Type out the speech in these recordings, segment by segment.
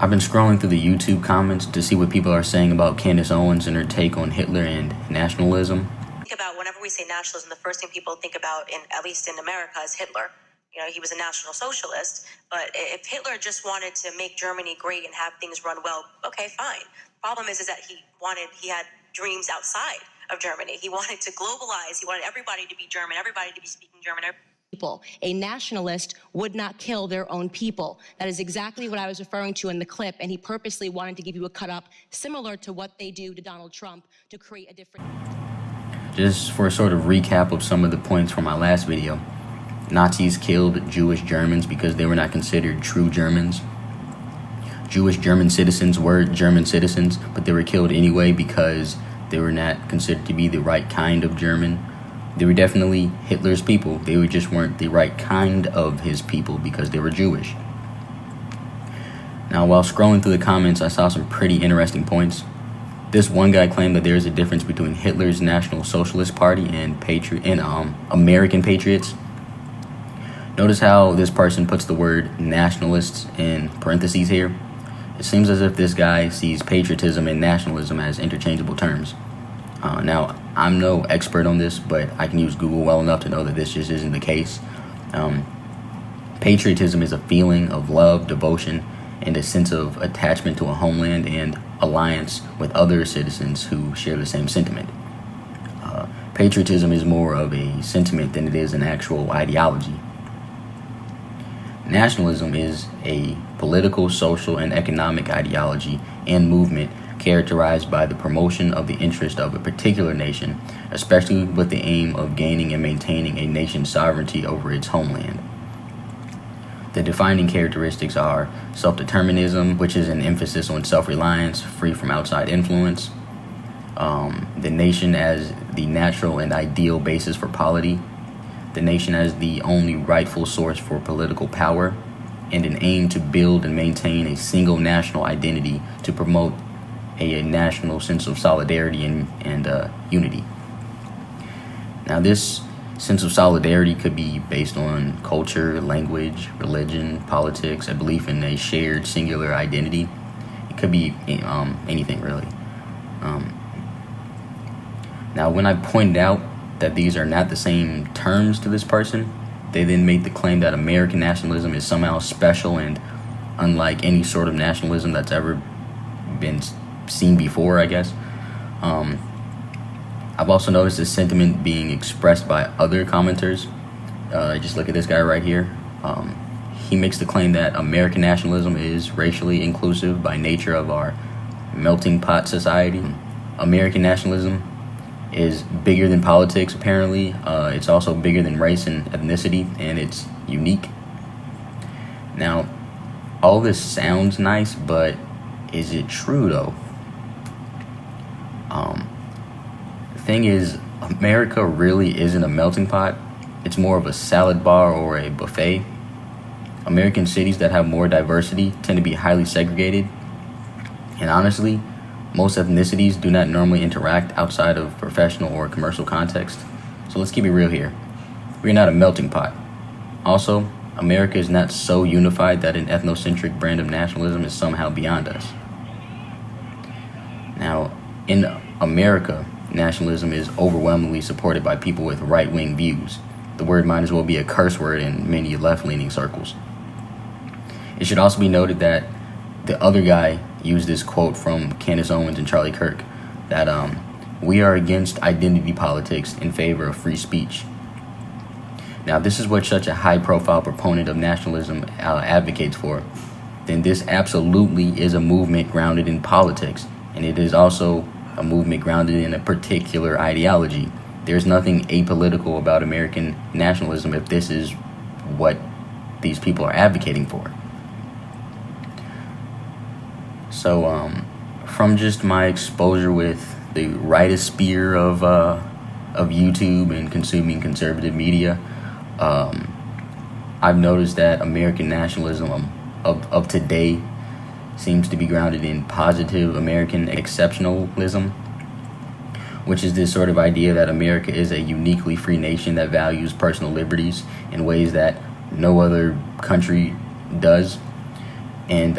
I've been scrolling through the YouTube comments to see what people are saying about Candace Owens and her take on Hitler and nationalism. Think about whenever we say nationalism, the first thing people think about, at least in America, is Hitler. You know, he was a National Socialist, but if Hitler just wanted to make Germany great and have things run well, okay, fine. Problem is that he had dreams outside of Germany. He wanted to globalize. He wanted everybody to be German, everybody to be speaking German. People. A nationalist would not kill their own people. That is exactly what I was referring to in the clip, and he purposely wanted to give you a cut-up similar to what they do to Donald Trump to create a different... Just for a sort of recap of some of the points from my last video, Nazis killed Jewish Germans because they were not considered true Germans. Jewish German citizens were German citizens, but they were killed anyway because they were not considered to be the right kind of German. They were definitely Hitler's people. They just weren't the right kind of his people because they were Jewish. Now, while scrolling through the comments, I saw some pretty interesting points. This one guy claimed that there is a difference between Hitler's National Socialist Party and American patriots. Notice how this person puts the word nationalists in parentheses here. It seems as if this guy sees patriotism and nationalism as interchangeable terms. Now, I'm no expert on this, but I can use Google well enough to know that this just isn't the case. Patriotism is a feeling of love, devotion, and a sense of attachment to a homeland and alliance with other citizens who share the same sentiment. Patriotism is more of a sentiment than it is an actual ideology. Nationalism is a political, social, and economic ideology and movement characterized by the promotion of the interest of a particular nation, especially with the aim of gaining and maintaining a nation's sovereignty over its homeland. The defining characteristics are self-determinism, which is an emphasis on self-reliance, free from outside influence, the nation as the natural and ideal basis for polity, the nation as the only rightful source for political power, and an aim to build and maintain a single national identity to promote a national sense of solidarity and unity. Now, this sense of solidarity could be based on culture, language, religion, politics, a belief in a shared singular identity. It could be anything, really. Now, when I pointed out that these are not the same terms to this person, they then made the claim that American nationalism is somehow special and unlike any sort of nationalism that's ever been seen before, I guess. I've also noticed this sentiment being expressed by other commenters. Just look at this guy right here. He makes the claim that American nationalism is racially inclusive by nature of our melting pot society. American nationalism is bigger than politics, apparently. It's also bigger than race and ethnicity, and it's unique. Now, all this sounds nice, but is it true, though? The thing is, America really isn't a melting pot. It's more of a salad bar or a buffet. American cities that have more diversity tend to be highly segregated. And honestly, most ethnicities do not normally interact outside of professional or commercial context. So let's keep it real here. We're not a melting pot. Also, America is not so unified that an ethnocentric brand of nationalism is somehow beyond us. Now, in America, nationalism is overwhelmingly supported by people with right-wing views. The word might as well be a curse word in many left-leaning circles. It should also be noted that the other guy used this quote from Candace Owens and Charlie Kirk that we are against identity politics in favor of free speech. Now, this is what such a high-profile proponent of nationalism advocates for. Then this absolutely is a movement grounded in politics, and it is also a movement grounded in a particular ideology. There's nothing apolitical about American nationalism if this is what these people are advocating for. So, from just my exposure with the rightist sphere of YouTube and consuming conservative media, I've noticed that American nationalism of today seems to be grounded in positive American exceptionalism, which is this sort of idea that America is a uniquely free nation that values personal liberties in ways that no other country does. And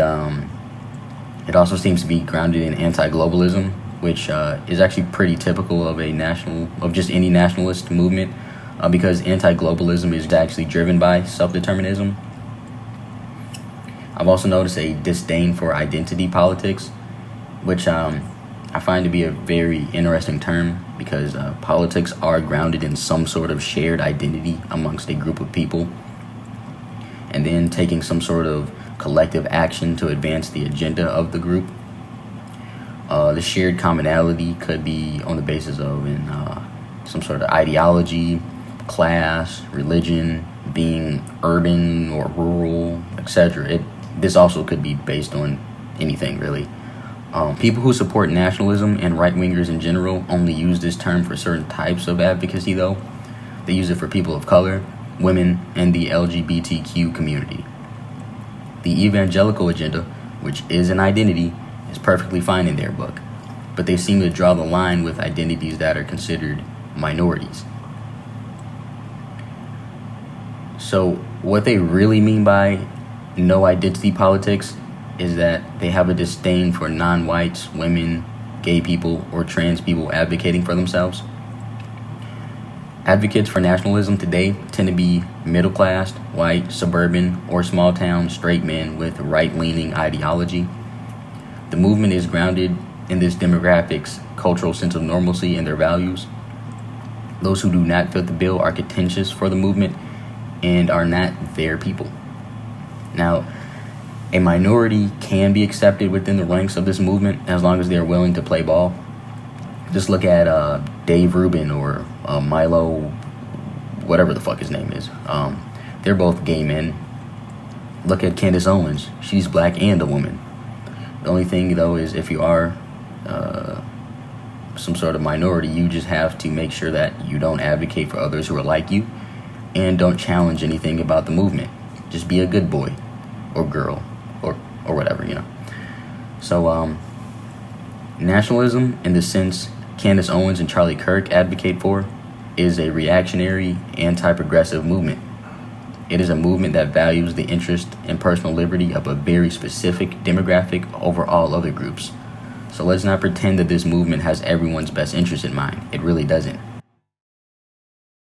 It also seems to be grounded in anti-globalism, which is actually pretty typical of just any nationalist movement, because anti-globalism is actually driven by self-determinism. I've also noticed a disdain for identity politics, which I find to be a very interesting term, because politics are grounded in some sort of shared identity amongst a group of people, and then taking some sort of collective action to advance the agenda of the group. The shared commonality could be on the basis of some sort of ideology, class, religion, being urban or rural, etc. This also could be based on anything, really. People who support nationalism and right-wingers in general only use this term for certain types of advocacy, though. They use it for people of color, women, and the LGBTQ community. The evangelical agenda, which is an identity, is perfectly fine in their book, but they seem to draw the line with identities that are considered minorities. So what they really mean by no identity politics is that they have a disdain for non-whites, women, gay people, or trans people advocating for themselves. Advocates for nationalism today tend to be middle-class, white, suburban, or small-town straight men with right-leaning ideology. The movement is grounded in this demographic's cultural sense of normalcy and their values. Those who do not fit the bill are contentious for the movement and are not their people. Now, a minority can be accepted within the ranks of this movement as long as they're willing to play ball. Just look at Dave Rubin or Milo, whatever the fuck his name is. They're both gay men. Look at Candace Owens. She's black and a woman. The only thing, though, is if you are some sort of minority, you just have to make sure that you don't advocate for others who are like you and don't challenge anything about the movement. Just be a good boy or girl or whatever, So nationalism, in the sense Candace Owens and Charlie Kirk advocate for, is a reactionary, anti-progressive movement. It is a movement that values the interest and personal liberty of a very specific demographic over all other groups. So let's not pretend that this movement has everyone's best interest in mind. It really doesn't.